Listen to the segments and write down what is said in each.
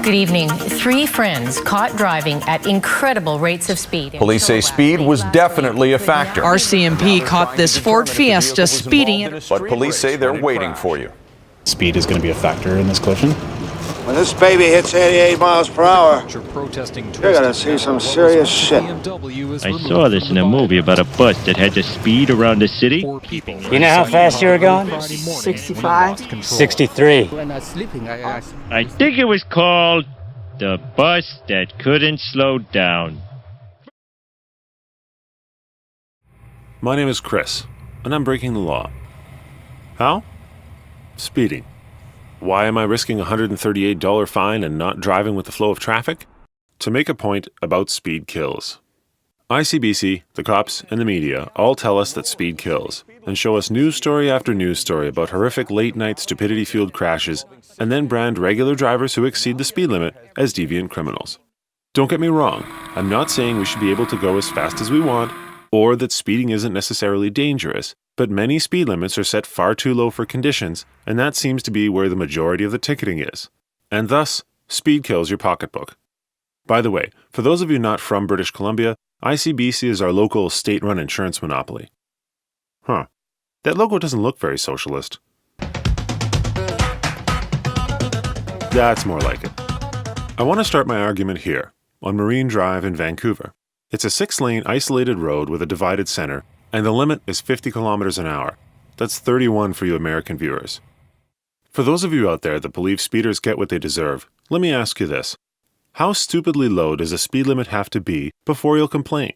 Good evening. 3 friends caught driving at incredible rates of speed. Police say speed was definitely a factor. RCMP caught this Ford Fiesta speeding. But police say they're waiting for you. Speed is going to be a factor in this collision. When this baby hits 88 miles per hour, you're gonna see some serious shit. I saw this in a movie about a bus that had to speed around the city. You know how fast you were going? 65. 63. I think it was called The Bus That Couldn't Slow Down. My name is Chris, and I'm breaking the law. How? Speeding. Why am I risking a $138 fine and not driving with the flow of traffic? To make a point about speed kills. ICBC, the cops, and the media all tell us that speed kills, and show us news story after news story about horrific late-night stupidity-fueled crashes, and then brand regular drivers who exceed the speed limit as deviant criminals. Don't get me wrong, I'm not saying we should be able to go as fast as we want, or that speeding isn't necessarily dangerous, but many speed limits are set far too low for conditions, and that seems to be where the majority of the ticketing is. And thus, speed kills your pocketbook. By the way, for those of you not from British Columbia, ICBC is our local state-run insurance monopoly. Huh. That logo doesn't look very socialist. That's more like it. I want to start my argument here, on Marine Drive in Vancouver. It's a 6-lane isolated road with a divided center, and the limit is 50 kilometers an hour. That's 31 for you American viewers. For those of you out there that believe speeders get what they deserve, let me ask you this. How stupidly low does a speed limit have to be before you'll complain?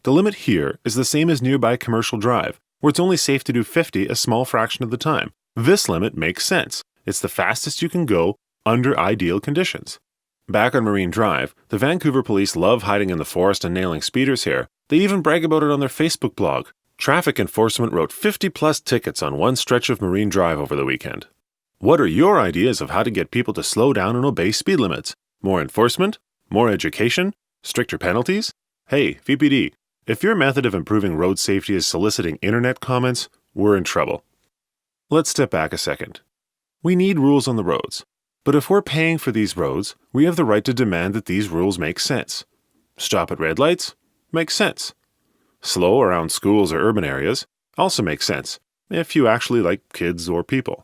The limit here is the same as nearby Commercial Drive, where it's only safe to do 50 a small fraction of the time. This limit makes sense. It's the fastest you can go under ideal conditions. Back on Marine Drive, the Vancouver police love hiding in the forest and nailing speeders here. They even brag about it on their Facebook blog. Traffic enforcement wrote 50-plus tickets on one stretch of Marine Drive over the weekend. What are your ideas of how to get people to slow down and obey speed limits? More enforcement? More education? Stricter penalties? Hey, VPD, if your method of improving road safety is soliciting internet comments, we're in trouble. Let's step back a second. We need rules on the roads. But if we're paying for these roads, we have the right to demand that these rules make sense. Stop at red lights? Makes sense. Slow around schools or urban areas? Also makes sense, if you actually like kids or people.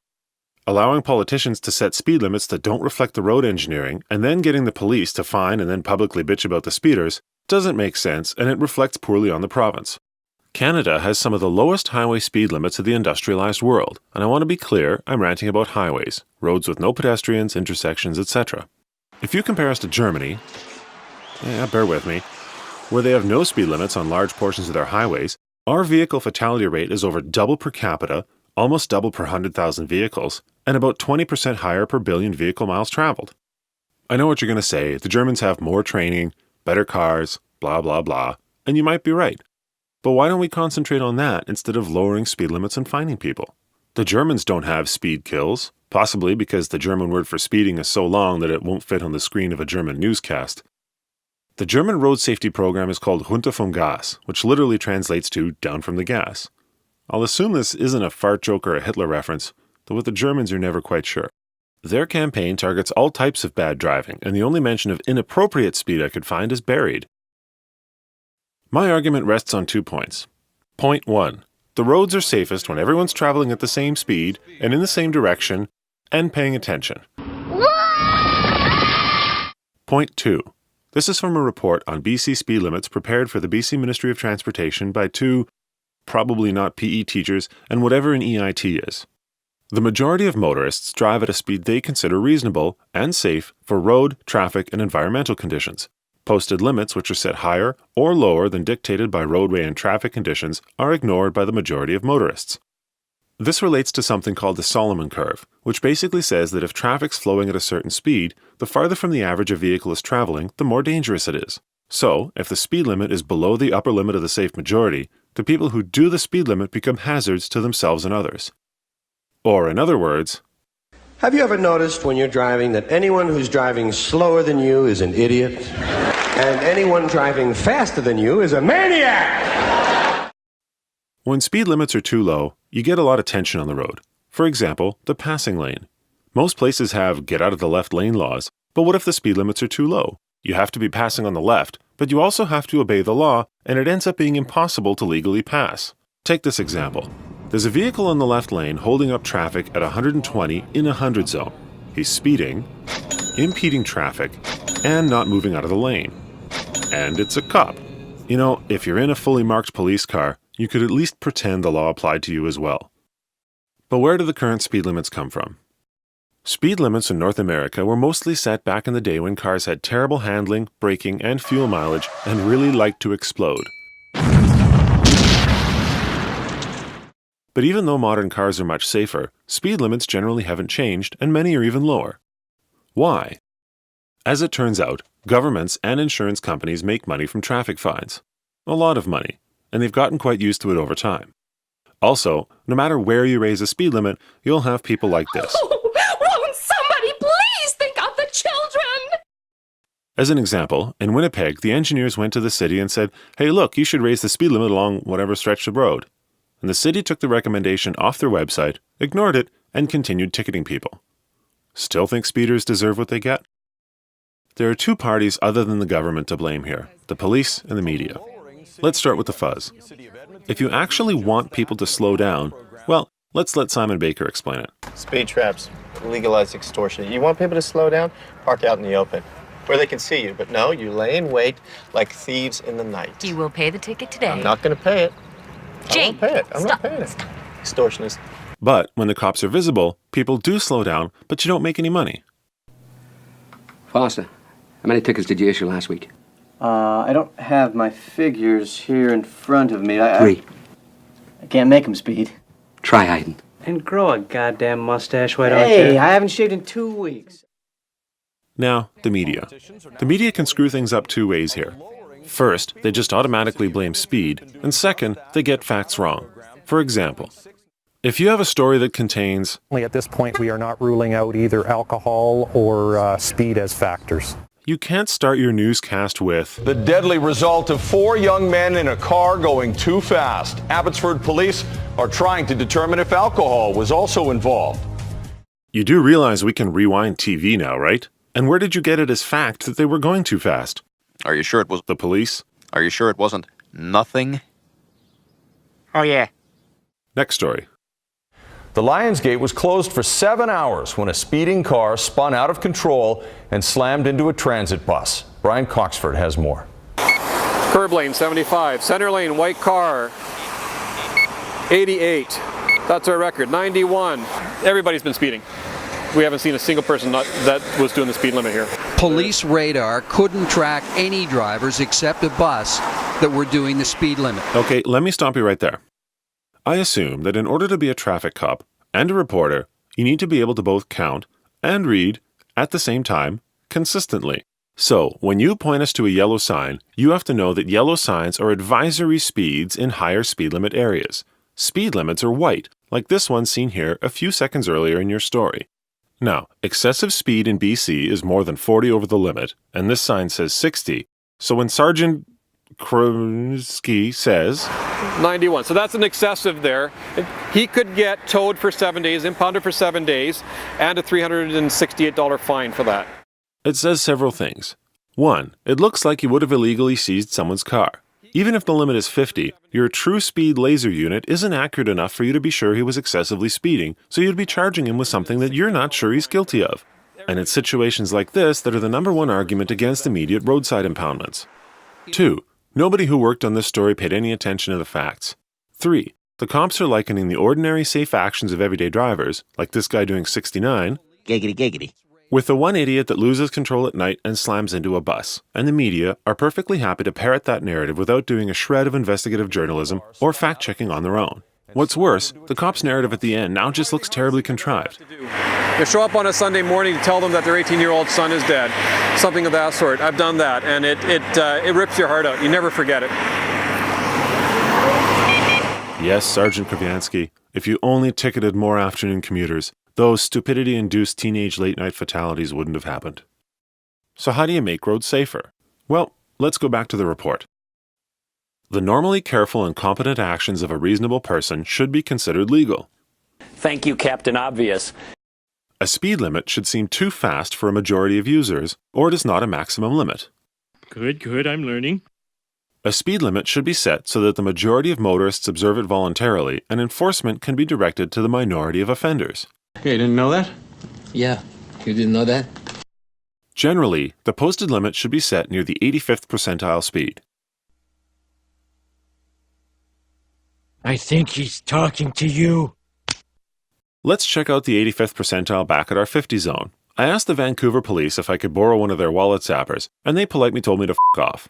Allowing politicians to set speed limits that don't reflect the road engineering, and then getting the police to fine and then publicly bitch about the speeders, doesn't make sense, and it reflects poorly on the province. Canada has some of the lowest highway speed limits of the industrialized world, and I want to be clear, I'm ranting about highways, roads with no pedestrians, intersections, etc. If you compare us to Germany, bear with me, where they have no speed limits on large portions of their highways, our vehicle fatality rate is over double per capita, almost double per 100,000 vehicles, and about 20% higher per billion vehicle miles traveled. I know what you're going to say, the Germans have more training, better cars, blah blah blah, and you might be right. But why don't we concentrate on that instead of lowering speed limits and fining people? The Germans don't have speed kills, possibly because the German word for speeding is so long that it won't fit on the screen of a German newscast. The German road safety program is called Runter vom Gas, which literally translates to down from the gas. I'll assume this isn't a fart joke or a Hitler reference, though with the Germans you're never quite sure. Their campaign targets all types of bad driving, and the only mention of inappropriate speed I could find is buried. My argument rests on 2 points. Point 1. The roads are safest when everyone's traveling at the same speed and in the same direction and paying attention. Point 2. This is from a report on BC speed limits prepared for the BC Ministry of Transportation by 2, probably not PE teachers, and whatever an EIT is. The majority of motorists drive at a speed they consider reasonable and safe for road, traffic, and environmental conditions. Posted limits, which are set higher or lower than dictated by roadway and traffic conditions, are ignored by the majority of motorists. This relates to something called the Solomon curve, which basically says that if traffic's flowing at a certain speed, the farther from the average a vehicle is traveling, the more dangerous it is. So, if the speed limit is below the upper limit of the safe majority, the people who do the speed limit become hazards to themselves and others. Or, in other words, have you ever noticed when you're driving that anyone who's driving slower than you is an idiot, and anyone driving faster than you is a maniac? When speed limits are too low, you get a lot of tension on the road. For example, the passing lane. Most places have get out of the left lane laws, but what if the speed limits are too low? You have to be passing on the left, but you also have to obey the law, and it ends up being impossible to legally pass. Take this example. There's a vehicle in the left lane holding up traffic at 120 in a 100 zone. He's speeding, impeding traffic, and not moving out of the lane. And it's a cop. You know, if you're in a fully marked police car, you could at least pretend the law applied to you as well. But where do the current speed limits come from? Speed limits in North America were mostly set back in the day when cars had terrible handling, braking, and fuel mileage and really liked to explode. But even though modern cars are much safer, speed limits generally haven't changed, and many are even lower. Why? As it turns out, governments and insurance companies make money from traffic fines. A lot of money, and they've gotten quite used to it over time. Also, no matter where you raise a speed limit, you'll have people like this. Won't somebody please think of the children? As an example, in Winnipeg, the engineers went to the city and said, "Hey, look, you should raise the speed limit along whatever stretch of road." And the city took the recommendation off their website, ignored it, and continued ticketing people. Still think speeders deserve what they get? There are two parties other than the government to blame here, the police and the media. Let's start with the fuzz. If you actually want people to slow down, well, let's let Simon Baker explain it. Speed traps, legalized extortion. You want people to slow down? Park out in the open, where they can see you. But no, you lay in wait like thieves in the night. You will pay the ticket today. I'm not going to pay it. Jane, I won't pay it. I'm stop. not paying it. Extortionist. But when the cops are visible, people do slow down, but you don't make any money. Foster, how many tickets did you issue last week? I don't have my figures here in front of me. 3. I can't make them, Speed. Try hiding. And grow a goddamn mustache, why don't you? Hey, I haven't shaved in 2 weeks. Now, the media. The media can screw things up two ways here. First, they just automatically blame speed, and second, they get facts wrong. For example, if you have a story that contains... At this point, we are not ruling out either alcohol or speed as factors. You can't start your newscast with... The deadly result of 4 young men in a car going too fast. Abbotsford police are trying to determine if alcohol was also involved. You do realize we can rewind TV now, right? And where did you get it as fact that they were going too fast? Are you sure it was... The police? Are you sure it wasn't nothing? Oh, yeah. Next story. The Lions Gate was closed for 7 hours when a speeding car spun out of control and slammed into a transit bus. Brian Coxford has more. Curb lane 75, center lane white car 88. That's our record. 91. Everybody's been speeding. We haven't seen a single person that was doing the speed limit here. Police radar couldn't track any drivers except a bus that were doing the speed limit. Okay, let me stop you right there. I assume that in order to be a traffic cop and a reporter, you need to be able to both count and read at the same time consistently. So, when you point us to a yellow sign, you have to know that yellow signs are advisory speeds in higher speed limit areas. Speed limits are white, like this one seen here a few seconds earlier in your story. Now, excessive speed in BC is more than 40 over the limit, and this sign says 60. So when Sergeant Krusky says 91, so that's an excessive there. He could get towed for 7 days, impounded for 7 days, and a $368 fine for that. It says several things. 1, it looks like you would have illegally seized someone's car. Even if the limit is 50, your true speed laser unit isn't accurate enough for you to be sure he was excessively speeding, so you'd be charging him with something that you're not sure he's guilty of. And it's situations like this that are the #1 argument against immediate roadside impoundments. 2, nobody who worked on this story paid any attention to the facts. 3, the cops are likening the ordinary safe actions of everyday drivers, like this guy doing 69, giggity giggity, with the one idiot that loses control at night and slams into a bus. And the media are perfectly happy to parrot that narrative without doing a shred of investigative journalism or fact-checking on their own. What's worse, the cop's narrative at the end now just looks terribly contrived. You show up on a Sunday morning to tell them that their 18-year-old son is dead. Something of that sort. I've done that, and it rips your heart out. You never forget it. Yes, Sergeant Kraviansky, if you only ticketed more afternoon commuters, those stupidity-induced teenage late-night fatalities wouldn't have happened. So how do you make roads safer? Well, let's go back to the report. The normally careful and competent actions of a reasonable person should be considered legal. Thank you, Captain Obvious. A speed limit should seem too fast for a majority of users, or it is not a maximum limit. Good, I'm learning. A speed limit should be set so that the majority of motorists observe it voluntarily, and enforcement can be directed to the minority of offenders. Okay, you didn't know that? Yeah, you didn't know that? Generally, the posted limit should be set near the 85th percentile speed. I think he's talking to you. Let's check out the 85th percentile back at our 50 zone. I asked the Vancouver police if I could borrow one of their wallet zappers, and they politely told me to f*** off.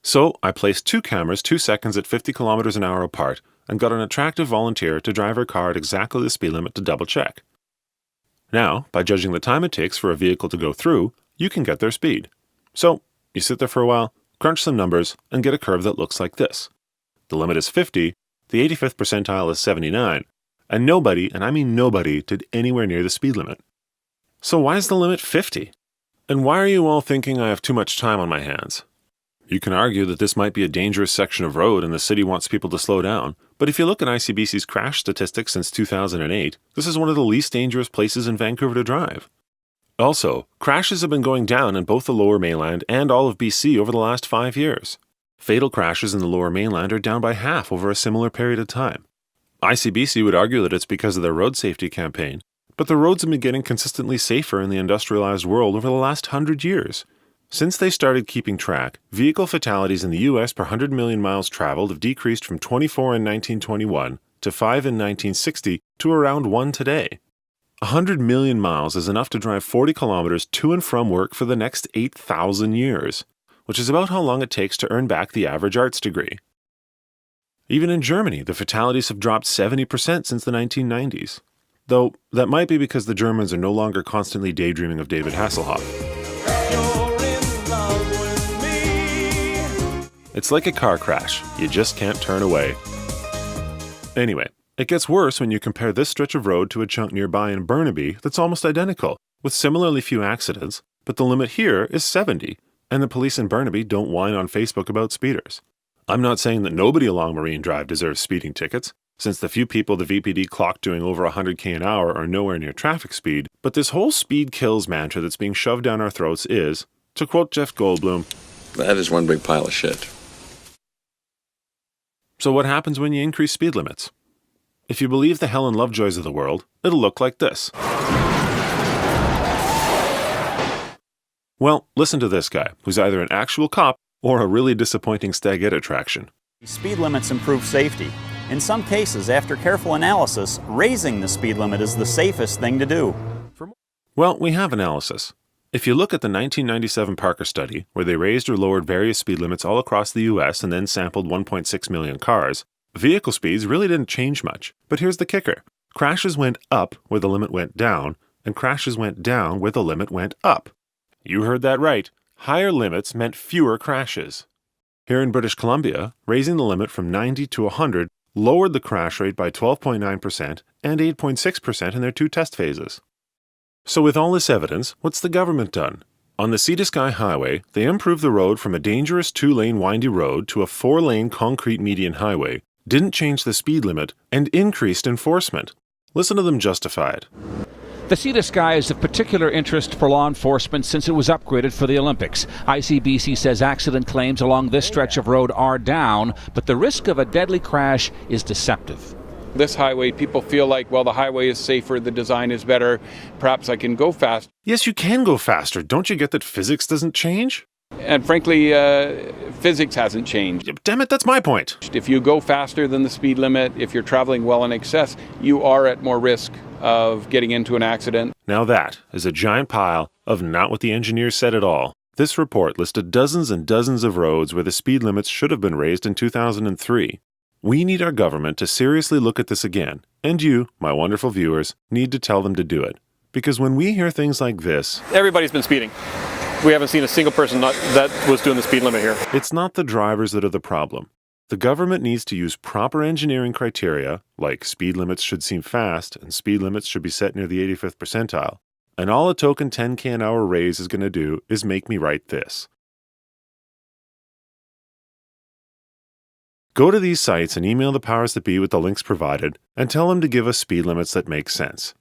So I placed 2 cameras 2 seconds at 50 kilometers an hour apart and got an attractive volunteer to drive her car at exactly the speed limit to double check. Now, by judging the time it takes for a vehicle to go through, you can get their speed. So, you sit there for a while, crunch some numbers, and get a curve that looks like this. The limit is 50, the 85th percentile is 79, and nobody, and I mean nobody, did anywhere near the speed limit. So why is the limit 50? And why are you all thinking I have too much time on my hands? You can argue that this might be a dangerous section of road and the city wants people to slow down, but if you look at ICBC's crash statistics since 2008, this is one of the least dangerous places in Vancouver to drive. Also, crashes have been going down in both the Lower Mainland and all of BC over the last 5 years. Fatal crashes in the Lower Mainland are down by half over a similar period of time. ICBC would argue that it's because of their road safety campaign, but the roads have been getting consistently safer in the industrialized world over the last 100 years. Since they started keeping track, vehicle fatalities in the US per 100 million miles traveled have decreased from 24 in 1921 to 5 in 1960 to around 1 today. 100 million miles is enough to drive 40 kilometers to and from work for the next 8,000 years, which is about how long it takes to earn back the average arts degree. Even in Germany, the fatalities have dropped 70% since the 1990s. Though, that might be because the Germans are no longer constantly daydreaming of David Hasselhoff. It's like a car crash. You just can't turn away. Anyway, it gets worse when you compare this stretch of road to a chunk nearby in Burnaby that's almost identical, with similarly few accidents, but the limit here is 70, and the police in Burnaby don't whine on Facebook about speeders. I'm not saying that nobody along Marine Drive deserves speeding tickets, since the few people the VPD clocked doing over 100k an hour are nowhere near traffic speed, but this whole speed kills mantra that's being shoved down our throats is, to quote Jeff Goldblum, "That is one big pile of shit." So what happens when you increase speed limits? If you believe the Helen Lovejoys of the world, it'll look like this. Well, listen to this guy, who's either an actual cop or a really disappointing stag-ed attraction. Speed limits improve safety. In some cases, after careful analysis, raising the speed limit is the safest thing to do. Well, we have analysis. If you look at the 1997 Parker study, where they raised or lowered various speed limits all across the US and then sampled 1.6 million cars, vehicle speeds really didn't change much. But here's the kicker. Crashes went up where the limit went down, and crashes went down where the limit went up. You heard that right. Higher limits meant fewer crashes. Here in British Columbia, raising the limit from 90 to 100 lowered the crash rate by 12.9% and 8.6% in their 2 test phases. So with all this evidence, what's the government done? On the Sea to Sky Highway, they improved the road from a dangerous 2-lane windy road to a 4-lane concrete median highway, didn't change the speed limit, and increased enforcement. Listen to them justify it. The Sea to Sky is of particular interest for law enforcement since it was upgraded for the Olympics. ICBC says accident claims along this stretch of road are down, but the risk of a deadly crash is deceptive. This highway, people feel like, well, the highway is safer, the design is better, perhaps I can go fast. Yes, you can go faster. Don't you get that physics doesn't change? And frankly, physics hasn't changed. Damn it, that's my point. If you go faster than the speed limit, if you're traveling well in excess, you are at more risk of getting into an accident. Now that is a giant pile of not what the engineers said at all. This report listed dozens and dozens of roads where the speed limits should have been raised in 2003. We need our government to seriously look at this again, and you, my wonderful viewers, need to tell them to do it. Because when we hear things like this... Everybody's been speeding. We haven't seen a single person that was doing the speed limit here. It's not the drivers that are the problem. The government needs to use proper engineering criteria, like speed limits should seem fast and speed limits should be set near the 85th percentile. And all a token 10k an hour raise is going to do is make me write this. Go to these sites and email the powers that be with the links provided and tell them to give us speed limits that make sense.